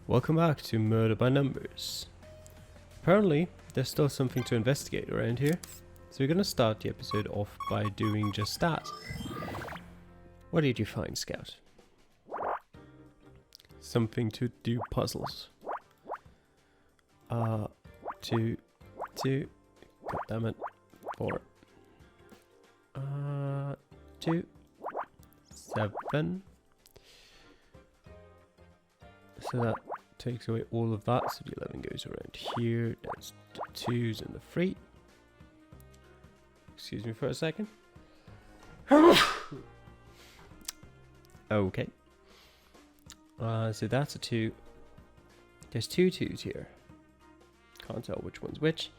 Welcome back to Murder by Numbers. Apparently, there's still something to investigate around here, so we're gonna start the episode off by doing just that. What did you find, Scout? Something to do puzzles. Two, god damn it, 4, 2, 7. So that takes away all of that, so the 11 goes around here, there's the 2s and the 3. Excuse me for a second. Okay. So that's a 2. There's 2 2s here. Can't tell which one's which.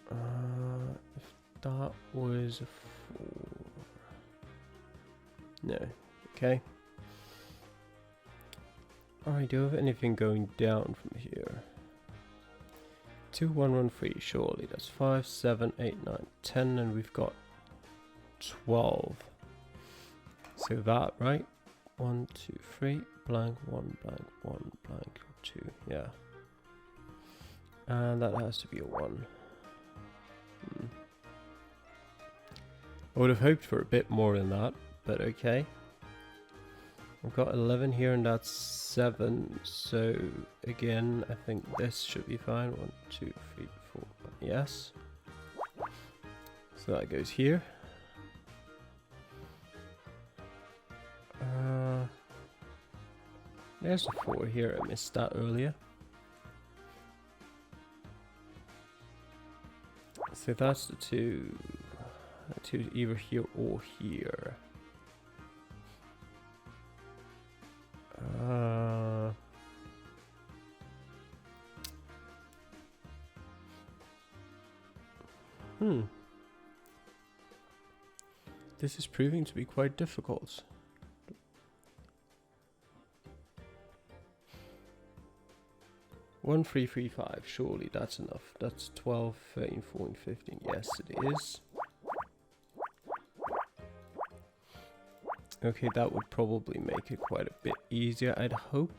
If that was a 4. No. Okay. Alright, do you have anything going down from here? 2, 1, 1, 3, surely. That's 5, 7, 8, 9, 10, and we've got 12. So that, right? 1, 2, 3, blank, 1, blank, 1, blank, 2, yeah. And that has to be a 1. I would have hoped for a bit more than that, but okay. I've got 11 here and that's 7, so again I think this should be fine. 1, 2, 3, 4, yes. So that goes here. There's a 4 here, I missed that earlier. So that's the 2. The 2 is either here or here. This is proving to be quite difficult. One, 3, 3, 5. Surely that's enough. That's 12, 13, 14, 15. Yes, it is. Okay, that would probably make it quite a bit easier, I'd hope.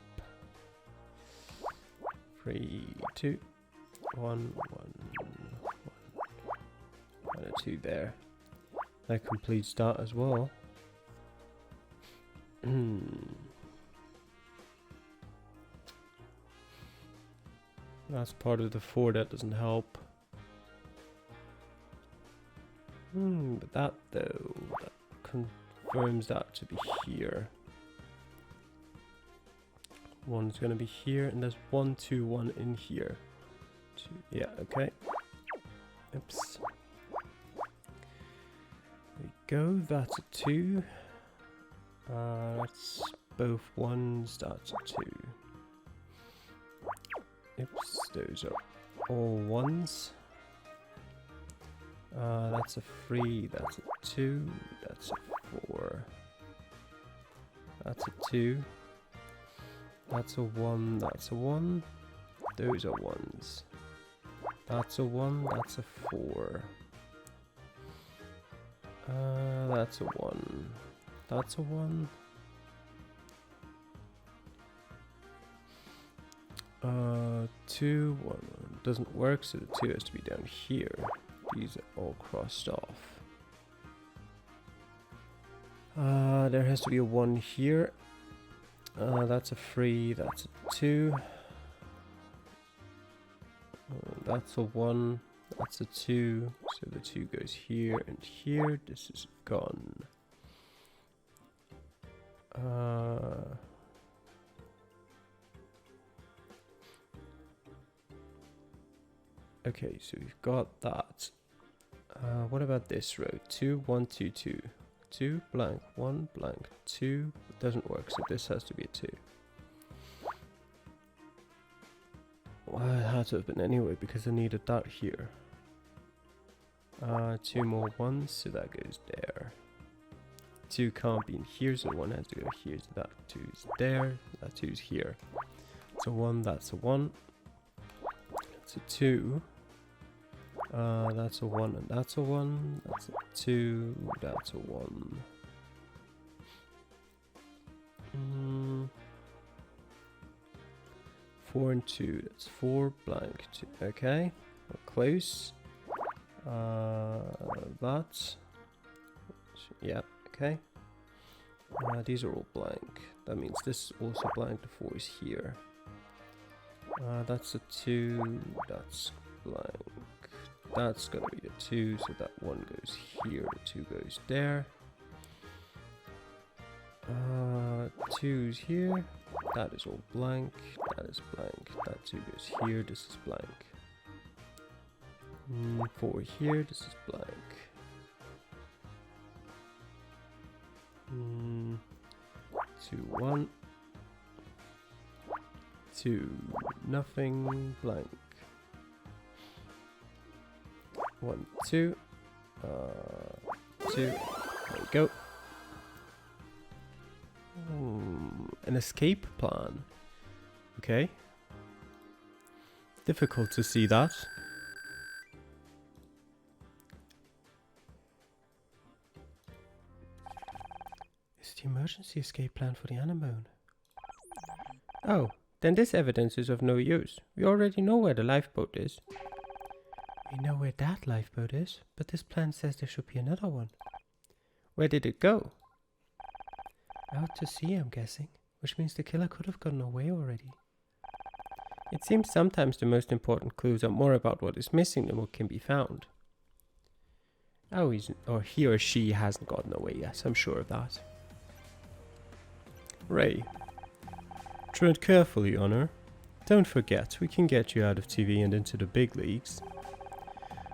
3, 2, 1, 1, 1, and a 2 there. That completes that as well. That's part of the 4, that doesn't help. But that though, that confirms that to be here. 1's gonna be here, and there's 1, 2, 1 in here. 2, yeah, okay. Oops. There we go, that's a 2. That's both 1s, that's a 2. Oops, those are all 1s. That's a 3, that's a 2, that's a 4. That's a 2. That's a 1, that's a 1. Those are 1s. That's a 1, that's a 4. That's a 1. That's a 1. 2, 1 doesn't work, so the 2 has to be down here. These are all crossed off. There has to be a 1 here. That's a 3, that's a 2. That's a 1, that's a 2. So the 2 goes here and here. This is gone. Okay, so we've got that. What about this row? 2, 1, 2, 2. 2, blank, 1, blank, 2. It doesn't work, so this has to be a 2. Well, it had to have been anyway, because I needed that here. 2 more 1s, so that goes there. 2 can't be in here, so 1 has to go here, so that 2 is there. That 2 is here. That's a 1, that's a 1. That's a 2. That's a 1 and that's a 1. That's a 2. That's a 1. 4 and 2. That's 4 blank. 2. Okay. We're close. That. Yeah. Okay. These are all blank. That means this is also blank. The 4 is here. That's a 2. That's blank. That's gonna be the 2. So that 1 goes here. The 2 goes there. 2's here. That is all blank. That is blank. That 2 goes here. This is blank. 4 here. This is blank. 2, 1. 2, nothing, blank. 1, 2. 2. There we go. An escape plan. Okay. Difficult to see that. It's the emergency escape plan for the anemone. Oh, then this evidence is of no use. We already know where the lifeboat is. We know where that lifeboat is, but this plan says there should be another one. Where did it go? Out to sea, I'm guessing, which means the killer could have gotten away already. It seems sometimes the most important clues are more about what is missing than what can be found. Oh, he or she hasn't gotten away yet, I'm sure of that. Ray. Tread carefully, Honor. Don't forget, we can get you out of TV and into the big leagues.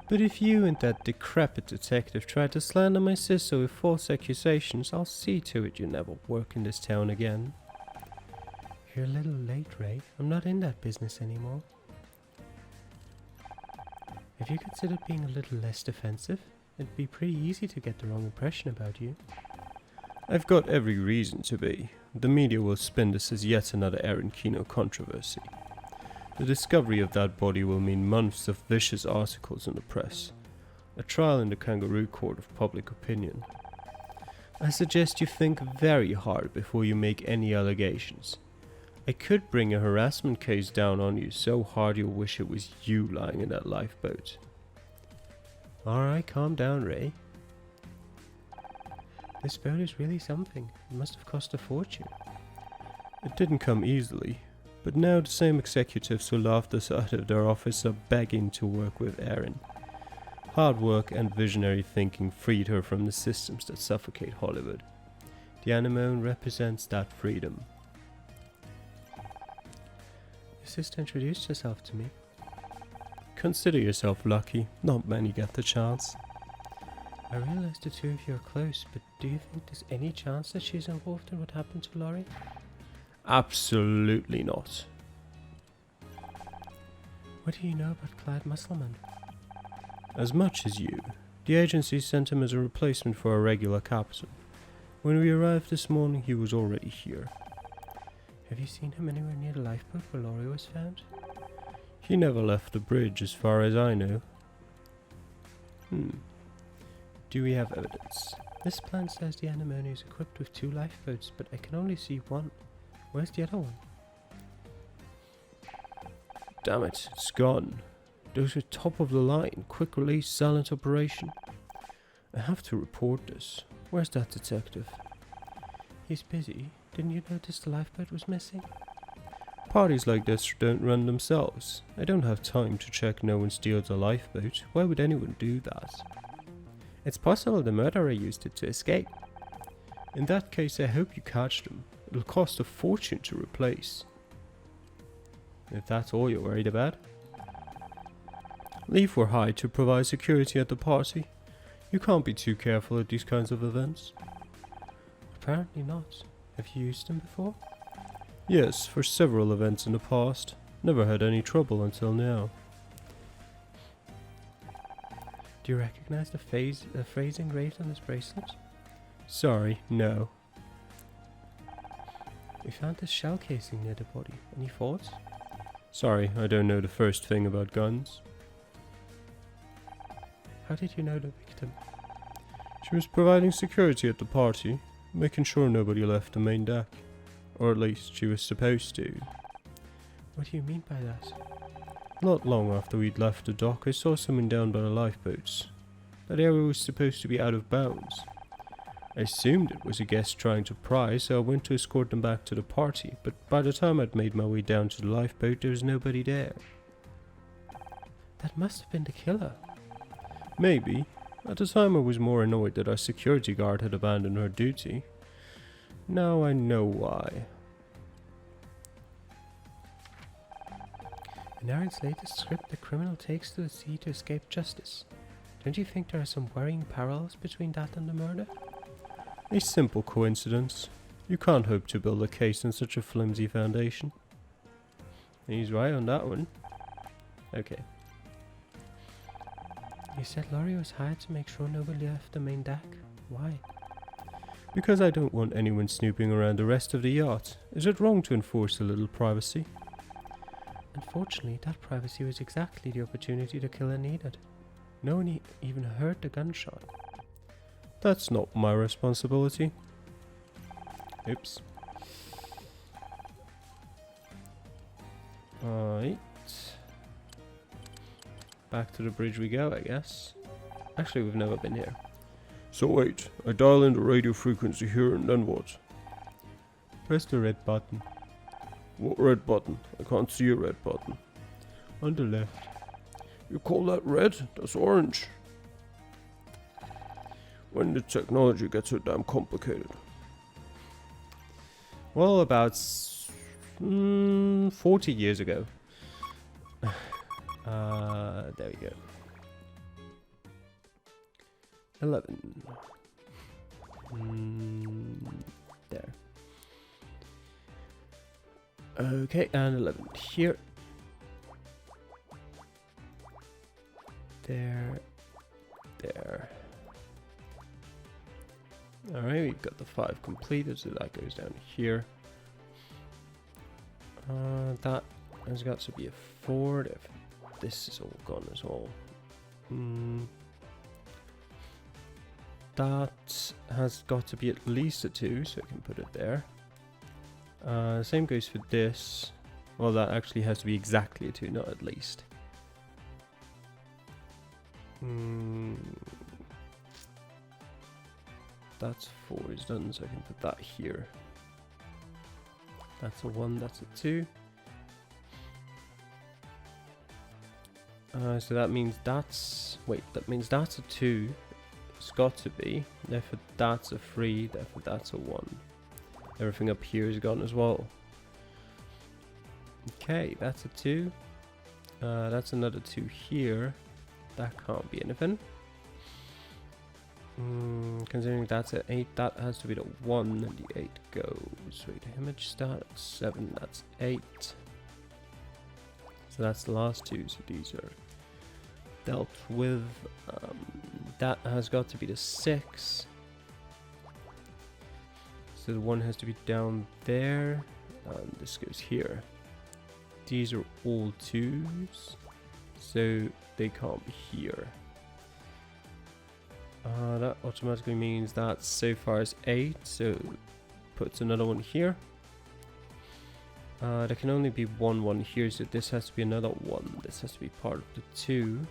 But if you and that decrepit detective try to slander my sister with false accusations, I'll see to it you never work in this town again. You're a little late, Ray. I'm not in that business anymore. Have you considered being a little less defensive? It'd be pretty easy to get the wrong impression about you. I've got every reason to be. The media will spin this as yet another Aaron Kino controversy. The discovery of that body will mean months of vicious articles in the press. A trial in the kangaroo court of public opinion. I suggest you think very hard before you make any allegations. I could bring a harassment case down on you so hard you'll wish it was you lying in that lifeboat. Alright, calm down, Ray. This boat is really something. It must have cost a fortune. It didn't come easily. But now the same executives who laughed us out of their office are begging to work with Erin. Hard work and visionary thinking freed her from the systems that suffocate Hollywood. The anemone represents that freedom. Your sister introduced herself to me. Consider yourself lucky. Not many get the chance. I realize the two of you are close, but do you think there's any chance that she's involved in what happened to Laurie? Absolutely not. What do you know about Clyde Musselman? As much as you. The agency sent him as a replacement for a regular captain. When we arrived this morning, he was already here. Have you seen him anywhere near the lifeboat where Laurie was found? He never left the bridge, as far as I know. Do we have evidence? This plan says the anemone is equipped with 2 lifeboats, but I can only see one. Where's the other one? Damn it, it's gone. Those are top of the line, quick release, silent operation. I have to report this. Where's that detective? He's busy. Didn't you notice the lifeboat was missing? Parties like this don't run themselves. I don't have time to check no one steals a lifeboat. Why would anyone do that? It's possible the murderer used it to escape. In that case, I hope you catch them. It'll cost a fortune to replace. If that's all you're worried about. Leave were hired to provide security at the party. You can't be too careful at these kinds of events. Apparently not. Have you used them before? Yes, for several events in the past. Never had any trouble until now. Do you recognize the phrase engraved on this bracelet? Sorry, no. We found this shell casing near the body. Any thoughts? Sorry, I don't know the first thing about guns. How did you know the victim? She was providing security at the party, making sure nobody left the main deck. Or at least she was supposed to. What do you mean by that? Not long after we'd left the dock, I saw someone down by the lifeboats. That area was supposed to be out of bounds. I assumed it was a guest trying to pry, so I went to escort them back to the party, but by the time I'd made my way down to the lifeboat, there was nobody there. That must have been the killer. Maybe. At the time I was more annoyed that our security guard had abandoned her duty. Now I know why. An hour's latest script the criminal takes to the sea to escape justice. Don't you think there are some worrying parallels between that and the murder? A simple coincidence. You can't hope to build a case on such a flimsy foundation. He's right on that one. Okay. You said Laurie was hired to make sure nobody left the main deck. Why? Because I don't want anyone snooping around the rest of the yacht. Is it wrong to enforce a little privacy? Unfortunately, that privacy was exactly the opportunity the killer needed. No one even heard the gunshot. That's not my responsibility. Oops. Alright. Back to the bridge we go, I guess. Actually, we've never been here. So wait, I dial in the radio frequency here and then what? Press the red button. What red button? I can't see a red button. On the left. You call that red? That's orange. When the technology gets so damn complicated. Well, about 40 years ago. There we go. 11. There. Okay, and 11 here. There. Alright, we've got the 5 completed, so that goes down here. That has got to be a 4 if this is all gone as well. That has got to be at least a 2, so I can put it there. Same goes for this. Well, that actually has to be exactly a 2, not at least. That's 4 is done, so I can put that here. That's a 1, that's a 2. So that means that's... Wait, that means that's a 2. It's got to be. Therefore that's a 3, therefore that's a 1. Everything up here is gone as well. Okay, that's a 2. That's another 2 here. That can't be anything. Considering that's an 8, that has to be the 1 and the 8 goes. Wait, image start at 7, that's 8. So that's the last 2, so these are dealt with. That has got to be the 6. So the 1 has to be down there, and this goes here. These are all 2s, so they can't be here. That automatically means that so far is 8, so puts another 1 here. There can only be 1 here, so this has to be another 1. This has to be part of the 2.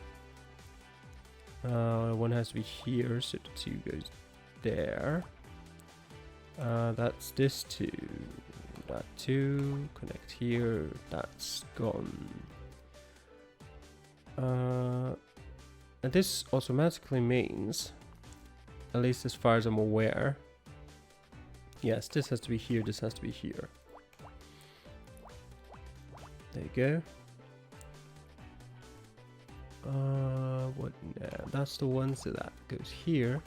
1 has to be here, so the 2 goes there. That's this 2. That 2, connect here, that's gone. And this automatically means, at least as far as I'm aware, yes, this has to be here, this has to be here. There you go. What now? That's the one, so that goes here.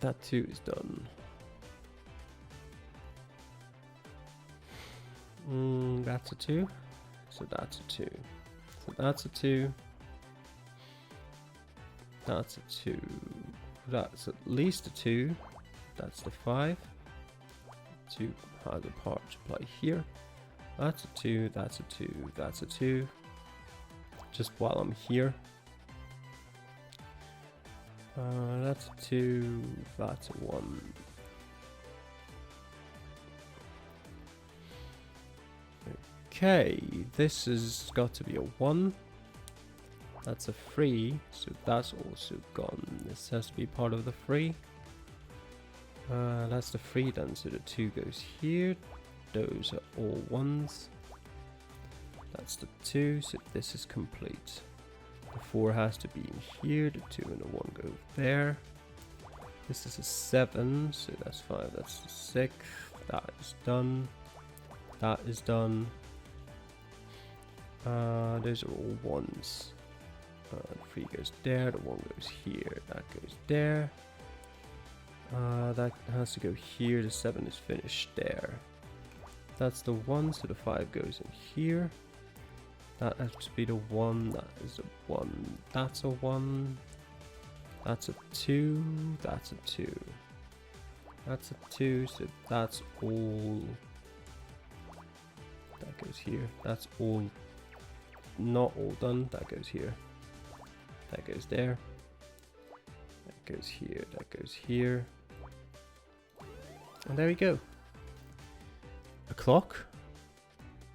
That 2 is done. That's a 2. So that's a 2. So that's a 2. That's a 2. That's at least a 2. That's the 5. 2 has a part to play here. That's a 2. That's a 2. That's a 2. Just while I'm here. That's a 2. That's a 1. Okay, this has got to be a 1. That's a 3, so that's also gone. This has to be part of the 3. That's the 3 done, so the 2 goes here. Those are all 1s. That's the 2, so this is complete. The 4 has to be in here, the 2 and the 1 go there. This is a 7, so that's 5, that's the 6. That is done. That is done. Those are all 1s. The 3 goes there, the 1 goes here, that goes there. That has to go here, the 7 is finished there. That's the 1, so the 5 goes in here. That has to be the 1, that is a 1, that's a 1. That's a 2, that's a 2. That's a 2, so that's all. That goes here, that's all. Not all done, that goes here. That goes there. That goes here, that goes here. And there we go. A clock?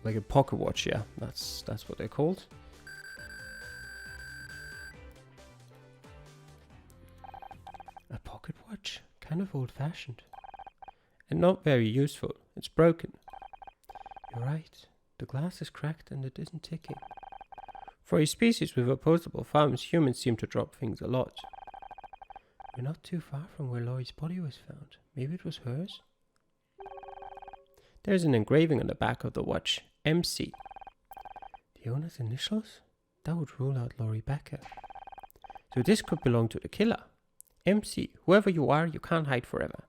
Like a pocket watch, yeah. That's what they're called. A pocket watch? Kind of old-fashioned. And not very useful. It's broken. You're right. The glass is cracked and it isn't ticking. For a species with opposable thumbs, humans seem to drop things a lot. We're not too far from where Laurie's body was found. Maybe it was hers? There's an engraving on the back of the watch. MC. The owner's initials? That would rule out Laurie Becker. So this could belong to the killer. MC. Whoever you are, you can't hide forever.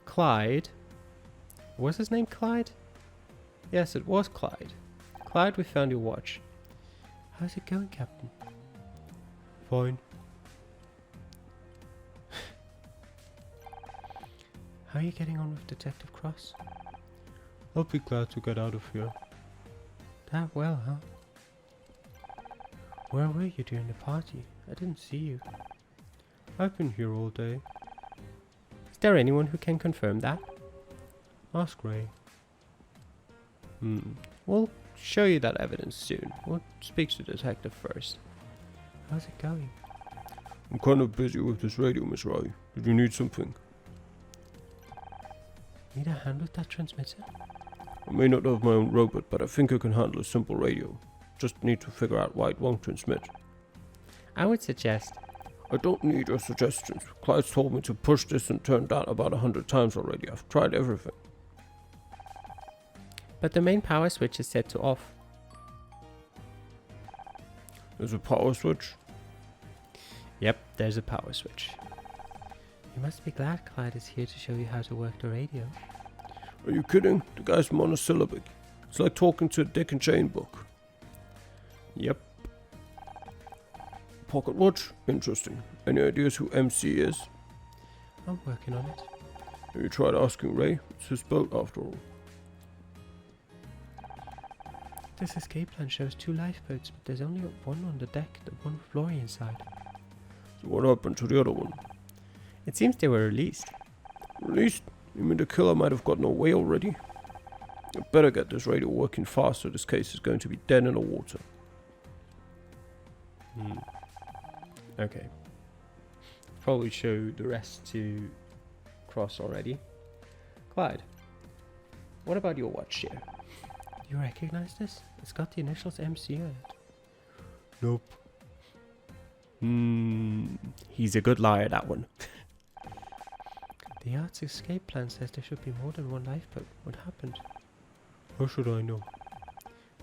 Clyde. Was his name Clyde? Yes, it was Clyde. Clyde, we found your watch. How's it going, Captain? Fine. How are you getting on with Detective Cross? I'll be glad to get out of here. That well, huh? Where were you during the party? I didn't see you. I've been here all day. Is there anyone who can confirm that? Ask Ray. We'll show you that evidence soon. We'll speak to the detective first. How's it going? I'm kind of busy with this radio, Miss Ray. Did you need something? Need a hand with that transmitter? I may not have my own robot, but I think I can handle a simple radio. Just need to figure out why it won't transmit. I would suggest... I don't need your suggestions. Clyde's told me to push this and turn that about 100 times already. I've tried everything. But the main power switch is set to off. There's a power switch? Yep, there's a power switch. You must be glad Clyde is here to show you how to work the radio. Are you kidding? The guy's monosyllabic. It's like talking to a Dick and Jane book. Yep. Pocket watch? Interesting. Any ideas who MC is? I'm working on it. Have you tried asking Ray? It's his boat after all. This escape plan shows 2 lifeboats, but there's only one on the deck, the one with Laurie inside. So what happened to the other one? It seems they were released. Released? You mean the killer might have gotten away already? I better get this radio working fast, or this case is going to be dead in the water. Okay. Probably show the rest to Cross already. Clyde, what about your watch here? You recognize this? It's got the initials MC on it. Nope. He's a good liar, that one. The yacht's escape plan says there should be more than one lifeboat. What happened? How should I know?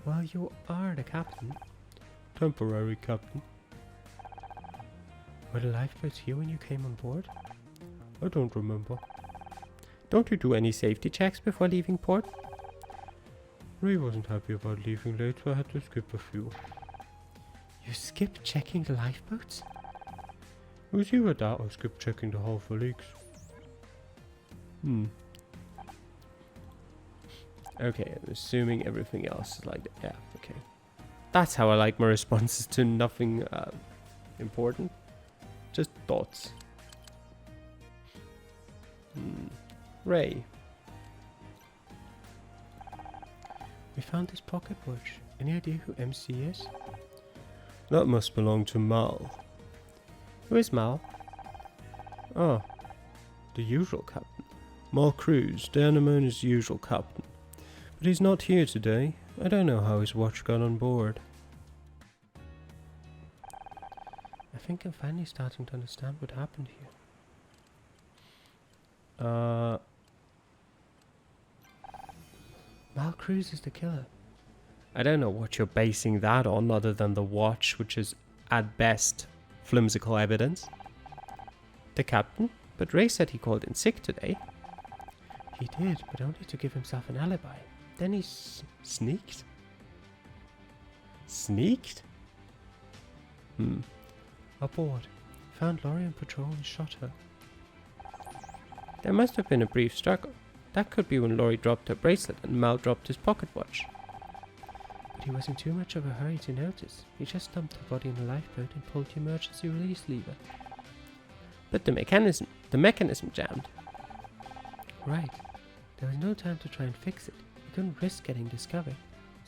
Well, you are the captain. Temporary captain. Were the lifeboats here when you came on board? I don't remember. Don't you do any safety checks before leaving port? Ray wasn't happy about leaving late, so I had to skip a few. You skipped checking the lifeboats? It was either that or skip checking the hull for leaks. Okay, I'm assuming everything else is like that. Yeah, okay. That's how I like my responses to nothing important. Just thoughts. Ray. found this pocket watch. Any idea who MC is? That must belong to Mal. Who is Mal? Oh, the usual captain. Mal Cruz, Danamona's usual captain. But he's not here today. I don't know how his watch got on board. I think I'm finally starting to understand what happened here. Mal Cruz is the killer. I don't know what you're basing that on other than the watch, which is at best flimsical evidence. The captain? But Ray said he called in sick today. He did, but only to give himself an alibi. Then he sneaked? Sneaked? Aboard. Found Laurie on patrol and shot her. There must have been a brief struggle. That could be when Laurie dropped her bracelet and Mal dropped his pocket watch. But he was in too much of a hurry to notice. He just dumped her body in the lifeboat and pulled the emergency release lever. But the mechanism jammed. Right. There was no time to try and fix it. He couldn't risk getting discovered,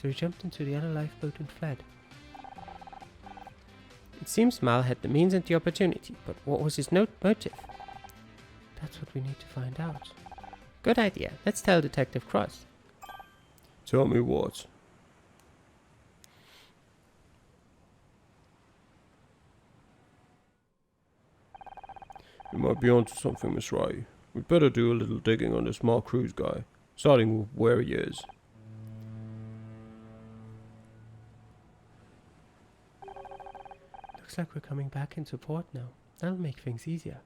so he jumped into the other lifeboat and fled. It seems Mal had the means and the opportunity, but what was his motive? That's what we need to find out. Good idea. Let's tell Detective Cross. Tell me what? You might be onto something, Miss Ray. We'd better do a little digging on this Mal Cruz guy, starting with where he is. Looks like we're coming back into port now. That'll make things easier.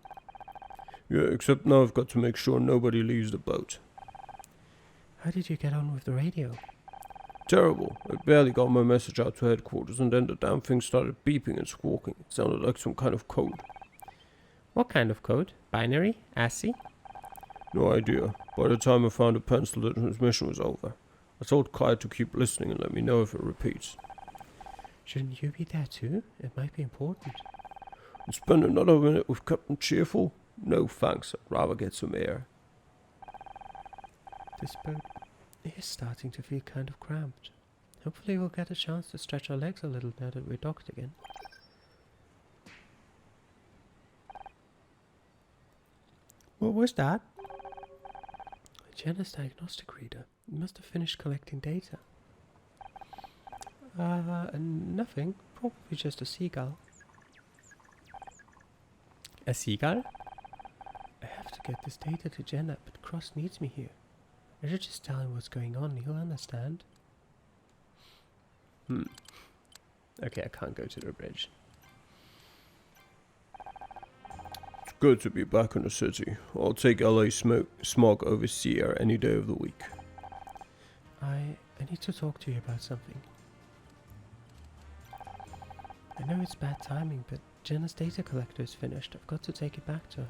Yeah, except now I've got to make sure nobody leaves the boat. How did you get on with the radio? Terrible. I barely got my message out to headquarters and then the damn thing started beeping and squawking. It sounded like some kind of code. What kind of code? Binary? ASCII? No idea. By the time I found a pencil, the transmission was over. I told Kai to keep listening and let me know if it repeats. Shouldn't you be there too? It might be important. And spend another minute with Captain Cheerful? No thanks, I'd rather get some air. This boat is starting to feel kind of cramped. Hopefully we'll get a chance to stretch our legs a little now that we're docked again. What was that? Jenna's diagnostic reader. It must have finished collecting data. Nothing. Probably just a seagull. A seagull? I have to get this data to Jenna, but Cross needs me here. I should just tell him what's going on, he'll understand. Okay, I can't go to the bridge. It's good to be back in the city. I'll take LA smog over sea air any day of the week. I need to talk to you about something. I know it's bad timing, but Jenna's data collector is finished. I've got to take it back to her.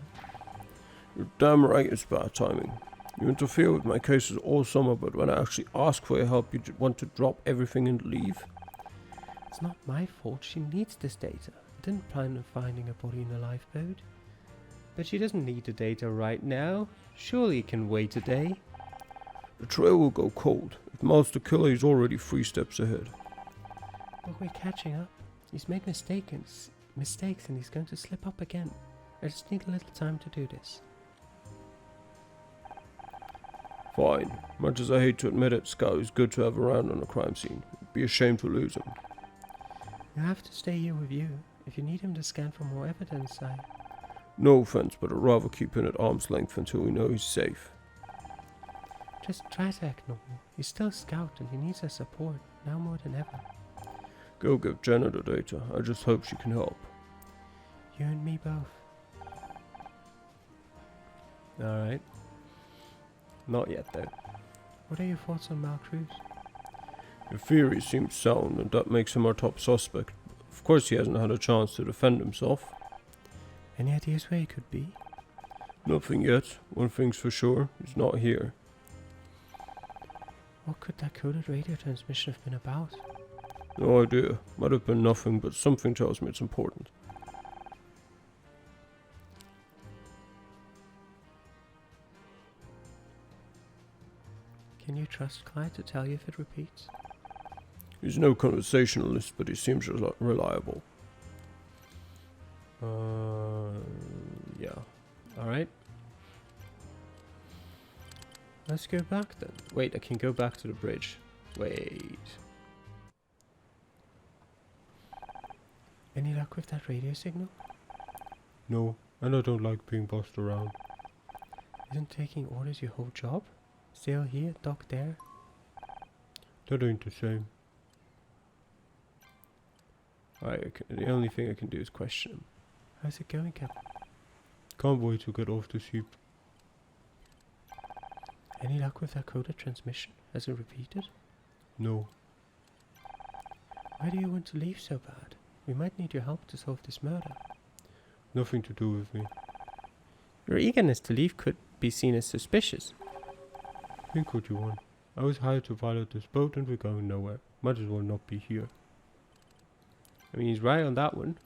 You're damn right it's bad timing. You interfere with my cases all summer, but when I actually ask for your help, you want to drop everything and leave? It's not my fault. She needs this data. I didn't plan on finding a body in a lifeboat. But she doesn't need the data right now. Surely it can wait a day. The trail will go cold. If Mal's the killer, he's already 3 steps ahead. But we're catching up. He's made mistakes and he's going to slip up again. I just need a little time to do this. Fine. Much as I hate to admit it, Scout is good to have around on a crime scene. It'd be a shame to lose him. You'll have to stay here with you. If you need him to scan for more evidence, No offense, but I'd rather keep him at arm's length until we know he's safe. Just try to act normal. He's still a Scout and he needs our support, now more than ever. Go give Jenna the data. I just hope she can help. You and me both. Alright. Not yet though. What are your thoughts on Mal Cruz? Your theory seems sound and that makes him our top suspect. Of course he hasn't had a chance to defend himself. Any ideas where he could be? Nothing yet. One thing's for sure. He's not here. What could that coded radio transmission have been about? No idea. Might have been nothing, but something tells me it's important. Can you trust Clyde to tell you if it repeats? He's no conversationalist, but he seems reliable. Yeah. Alright. Let's go back then. Wait, I can go back to the bridge. Wait. Any luck with that radio signal? No, and I don't like being bossed around. Isn't taking orders your whole job? Sail here, dock there? That ain't the same. Alright, the only thing I can do is question him. How's it going, Captain? Can't wait to get off the ship. Any luck with that coded transmission? Has it repeated? No. Why do you want to leave so bad? We might need your help to solve this murder. Nothing to do with me. Your eagerness to leave could be seen as suspicious. Think what you want. I was hired to pilot this boat and we're going nowhere. Might as well not be here. I mean, he's right on that one.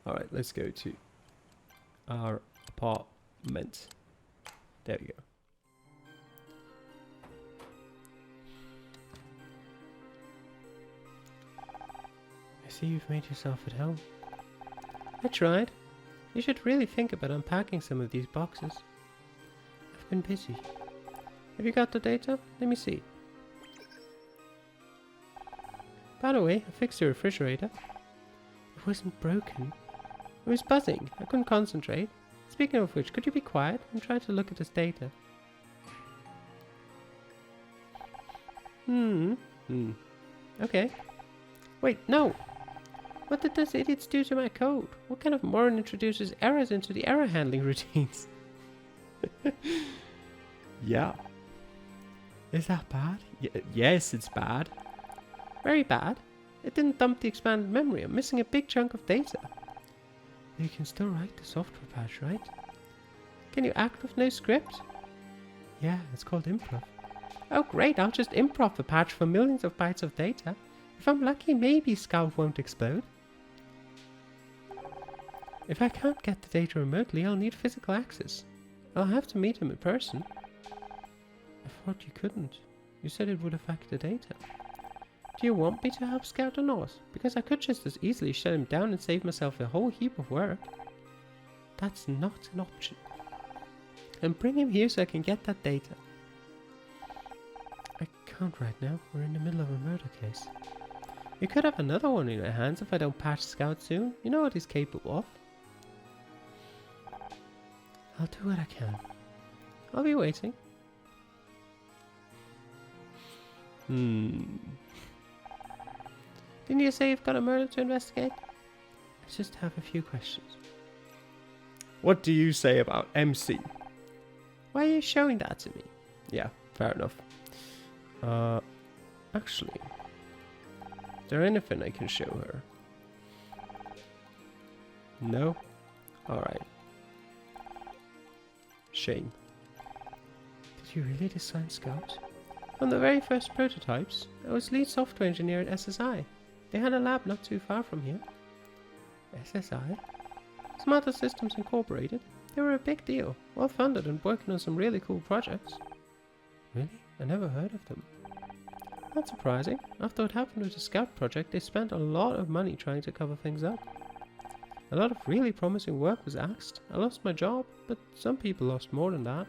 Alright, let's go to our apartment. There we go. I see you've made yourself at home. I tried. You should really think about unpacking some of these boxes. I've been busy. Have you got the data? Let me see. By the way, I fixed your refrigerator. It wasn't broken. It was buzzing. I couldn't concentrate. Speaking of which, could you be quiet? I'm trying to look at this data. Okay. Wait, no! What did those idiots do to my code? What kind of moron introduces errors into the error handling routines? Yeah. Is that bad? Yes, it's bad. Very bad. It didn't dump the expanded memory. I'm missing a big chunk of data. You can still write the software patch, right? Can you act with no script? Yeah, it's called improv. Oh great, I'll just improv the patch for millions of bytes of data. If I'm lucky, maybe Scout won't explode. If I can't get the data remotely, I'll need physical access. I'll have to meet him in person. I thought you couldn't. You said it would affect the data. Do you want me to help Scout or not? Because I could just as easily shut him down and save myself a whole heap of work. That's not an option. And bring him here so I can get that data. I can't right now. We're in the middle of a murder case. You could have another one in your hands if I don't patch Scout soon. You know what he's capable of. I'll do what I can. I'll be waiting. Didn't you say you've got a murder to investigate? I just have a few questions. What do you say about MC? Why are you showing that to me? Yeah, fair enough. Actually, is there anything I can show her? No? Alright. Shame. Did you really design Scout? On the very first prototypes, I was lead software engineer at SSI. They had a lab not too far from here. SSI? Smarter Systems Incorporated. They were a big deal, well funded and working on some really cool projects. Really? I never heard of them. Not surprising. After what happened with the Scout project, they spent a lot of money trying to cover things up. A lot of really promising work was axed. I lost my job, but some people lost more than that.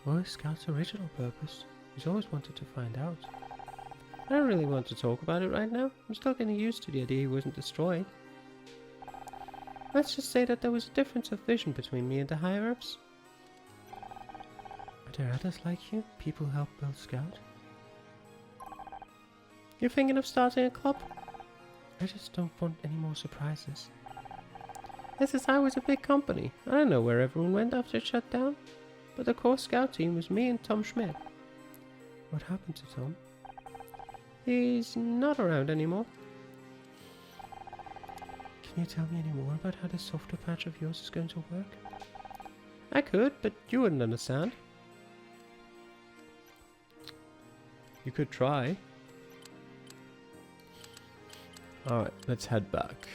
What was Scout's original purpose? He's always wanted to find out. I don't really want to talk about it right now. I'm still getting used to the idea he wasn't destroyed. Let's just say that there was a difference of vision between me and the higher-ups. Are there others like you? People who help build Scout? You're thinking of starting a club? I just don't want any more surprises. SSI was a big company. I don't know where everyone went after it shut down. But the core Scout team was me and Tom Schmidt. What happened to Tom? He's not around anymore. Can you tell me any more about how this software patch of yours is going to work? I could, but you wouldn't understand. You could try. Alright, let's head back.